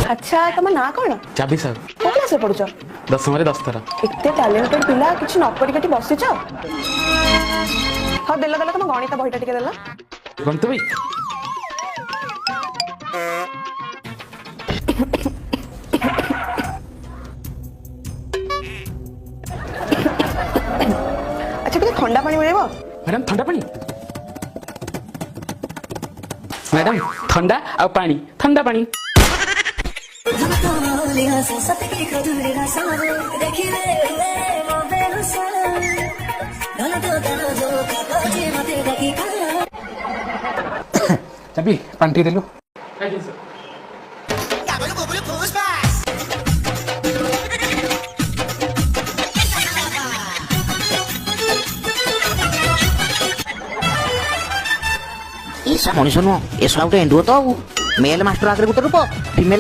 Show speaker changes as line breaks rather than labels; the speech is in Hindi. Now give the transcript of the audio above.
अच्छा तुम ना कौन
चाबी सर
को क्लास पढ़ुच
10 में 10 थर
एते टैलेंटेड पिला किछ न पढ़ी बसिच हाँ देला देला तुम गणित बहीटा टिके देला
गणित भाई
अच्छा टिके ठंडा पानी मिलेबो
मैडम ठंडा पानी मैडम ठंडा आ पानी ठंडा पानी
चाबी पानी देलु
ऐसा मनीष नुह ए सब गोटे एंडुओ तो मेल मास्टर आगे गोटे रूप फीमेल